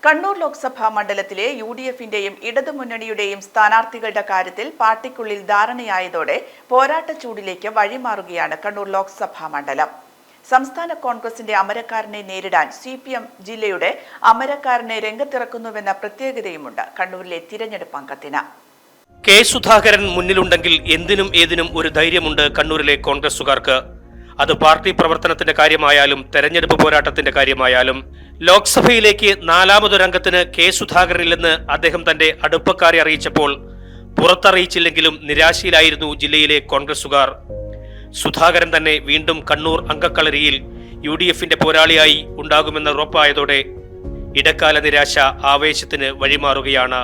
കണ്ണൂർ ലോക്സഭാ മണ്ഡലത്തിലെ യുഡിഎഫിന്റെയും ഇടതുമുന്നണിയുടെയും സ്ഥാനാർത്ഥികളുടെ കാര്യത്തിൽ പാർട്ടിക്കുള്ളിൽ ധാരണയായതോടെ പോരാട്ടച്ചൂടിലേക്ക് വഴിമാറുകയാണ് കണ്ണൂർ ലോക്സഭാ മണ്ഡലം. സംസ്ഥാന കോൺഗ്രസിന്റെ അമരക്കാരനെ നേരിടാൻ സിപിഎം ജില്ലയുടെ അമരക്കാരനെ രംഗത്തിറക്കുന്നുവെന്ന പ്രത്യേകതയുമുണ്ട് കണ്ണൂരിലെ തിരഞ്ഞെടുപ്പ് അംഗത്തിന്. കെ സുധാകരൻ മുന്നിലുണ്ടെങ്കിൽ എന്തിനും ഏതിനും ഒരു ധൈര്യമുണ്ട് കണ്ണൂരിലെ കോൺഗ്രസുകാർക്ക്. അത് പാർട്ടി പ്രവർത്തനത്തിന്റെ കാര്യമായാലും തെരഞ്ഞെടുപ്പ് പോരാട്ടത്തിന്റെ കാര്യമായാലും. ലോക്സഭയിലേക്ക് നാലാമതൊരംഗത്തിന് കെ സുധാകരനില്ലെന്ന് അദ്ദേഹം തന്റെ അടുപ്പക്കാരെ അറിയിച്ചപ്പോൾ പുറത്തറിയിച്ചില്ലെങ്കിലും നിരാശയിലായിരുന്നു ജില്ലയിലെ കോൺഗ്രസുകാർ. സുധാകരൻ തന്നെ വീണ്ടും കണ്ണൂർ അംഗക്കളരിയിൽ യുഡിഎഫിന്റെ പോരാളിയായി ഉണ്ടാകുമെന്ന് ഉറപ്പായതോടെ ഇടക്കാല നിരാശ ആവേശത്തിന് വഴിമാറുകയാണ്.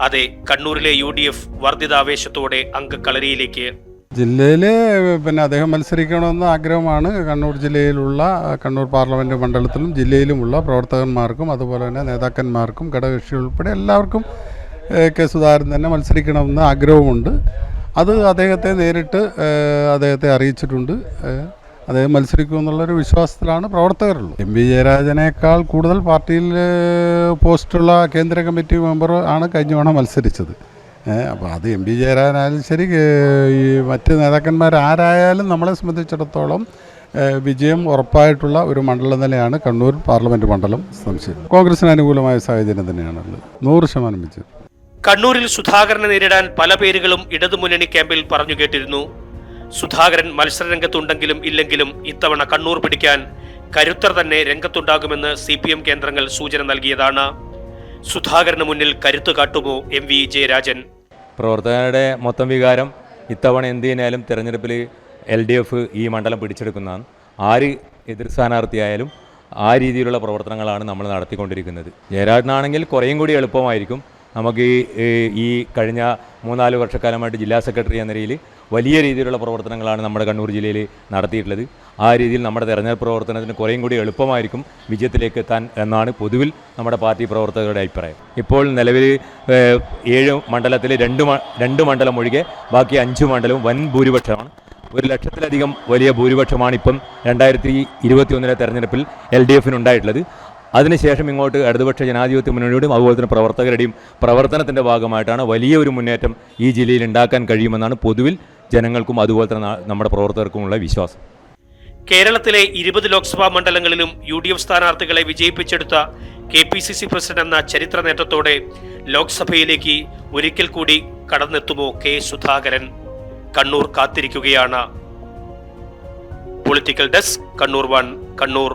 അതെ, കണ്ണൂരിലെ യുഡിഎഫ് വർദ്ധിതാവേശത്തോടെ അംഗക്കളരിയിലേക്ക്. ജില്ലയിൽ അദ്ദേഹം മത്സരിക്കണമെന്ന ആഗ്രഹമാണ് കണ്ണൂർ ജില്ലയിലുള്ള കണ്ണൂർ പാർലമെൻറ്റ് മണ്ഡലത്തിലും ജില്ലയിലുമുള്ള പ്രവർത്തകന്മാർക്കും അതുപോലെ തന്നെ നേതാക്കന്മാർക്കും ഘടകകക്ഷി ഉൾപ്പെടെ എല്ലാവർക്കും കെ സുധാകരൻ തന്നെ മത്സരിക്കണമെന്ന് ആഗ്രഹമുണ്ട്. അത് അദ്ദേഹത്തെ നേരിട്ട് അദ്ദേഹത്തെ അറിയിച്ചിട്ടുണ്ട്. അദ്ദേഹം മത്സരിക്കുമെന്നുള്ളൊരു വിശ്വാസത്തിലാണ് പ്രവർത്തകരുള്ളത്. എം വി ജയരാജനേക്കാൾ കൂടുതൽ പാർട്ടിയിൽ പോസ്റ്റുള്ള കേന്ദ്ര കമ്മിറ്റി മെമ്പർ ആണ് കഴിഞ്ഞ തവണ മത്സരിച്ചത്. അപ്പോൾ അത് എം വി ജയരാജനായാലും ശരി, ഈ മറ്റ് നേതാക്കന്മാർ ആരായാലും നമ്മളെ സംബന്ധിച്ചിടത്തോളം വിജയം ഉറപ്പായിട്ടുള്ള ഒരു മണ്ഡലം തന്നെയാണ് കണ്ണൂർ പാർലമെൻറ്റ് മണ്ഡലം. സംശയം കോൺഗ്രസിന് അനുകൂലമായ സാഹചര്യം തന്നെയാണുള്ളത്. 100% വിജയം. കണ്ണൂരിൽ സുധാകരനെ നേരിടാൻ പല പേരുകളും ഇടതുമുന്നണി ക്യാമ്പിൽ പറഞ്ഞു കേട്ടിരുന്നു. സുധാകരൻ മത്സരരംഗത്തുണ്ടെങ്കിലും ഇല്ലെങ്കിലും ഇത്തവണ കണ്ണൂർ പിടിക്കാൻ കരുത്തർ തന്നെ രംഗത്തുണ്ടാകുമെന്ന് സിപിഎം കേന്ദ്രങ്ങൾ സൂചന നൽകിയതാണ്. സുധാകരന് മുന്നിൽ കരുത്തു കാട്ടുമോ എം വി ജയരാജൻ? പ്രവർത്തകരുടെ മൊത്തം വികാരം ഇത്തവണ എന്ത് ചെയ്യാലും തെരഞ്ഞെടുപ്പിൽ LDF ഈ മണ്ഡലം പിടിച്ചെടുക്കുന്നതാണ്. ആര് എതിർ സ്ഥാനാർത്ഥിയായാലും ആ രീതിയിലുള്ള പ്രവർത്തനങ്ങളാണ് നമ്മൾ നടത്തിക്കൊണ്ടിരിക്കുന്നത്. ജയരാജനാണെങ്കിൽ കുറേയും കൂടി എളുപ്പമായിരിക്കും. നമുക്ക് ഈ കഴിഞ്ഞ 3-4 വർഷക്കാലമായിട്ട് ജില്ലാ സെക്രട്ടറി എന്ന നിലയിൽ വലിയ രീതിയിലുള്ള പ്രവർത്തനങ്ങളാണ് നമ്മുടെ കണ്ണൂർ ജില്ലയിൽ നടത്തിയിട്ടുള്ളത്. ആ രീതിയിൽ നമ്മുടെ തെരഞ്ഞെടുപ്പ് പ്രവർത്തനത്തിന് കുറേയും കൂടി എളുപ്പമായിരിക്കും വിജയത്തിലേക്ക് എത്താൻ എന്നാണ് പൊതുവിൽ നമ്മുടെ പാർട്ടി പ്രവർത്തകരുടെ അഭിപ്രായം. ഇപ്പോൾ നിലവിൽ 7 മണ്ഡലത്തിൽ 2 മണ്ഡലം ഒഴികെ ബാക്കി 5 മണ്ഡലവും വൻ ഭൂരിപക്ഷമാണ്. 1,00,000-ലധികം വലിയ ഭൂരിപക്ഷമാണ് ഇപ്പം 2021 തെരഞ്ഞെടുപ്പിൽ LDF-നുണ്ടായിട്ടുള്ളത്. അതിനുശേഷം ഇങ്ങോട്ട് ഇടതുപക്ഷ ജനാധിപത്യ മുന്നണിയുടെയും അതുപോലെ തന്നെ പ്രവർത്തകരുടെയും പ്രവർത്തനത്തിൻ്റെ ഭാഗമായിട്ടാണ് വലിയ ഒരു മുന്നേറ്റം ഈ ജില്ലയിൽ ഉണ്ടാക്കാൻ കഴിയുമെന്നാണ് പൊതുവിൽ ജനങ്ങൾക്കും അതുപോലെ തന്നെ നമ്മുടെ പ്രവർത്തകർക്കുമുള്ള വിശ്വാസം. കേരളത്തിലെ 20 ലോക്സഭാ മണ്ഡലങ്ങളിലും UDF സ്ഥാനാർത്ഥികളെ വിജയിപ്പിച്ചെടുത്ത KPCC പ്രസിഡന്റ് എന്ന ചരിത്ര നേട്ടത്തോടെ ലോക്സഭയിലേക്ക് ഒരിക്കൽ കൂടി കടന്നെത്തുമോ കെ സുധാകരൻ? കണ്ണൂർ കാത്തിരിക്കുകയാണ്. Political desk, Kannur 1, Kannur.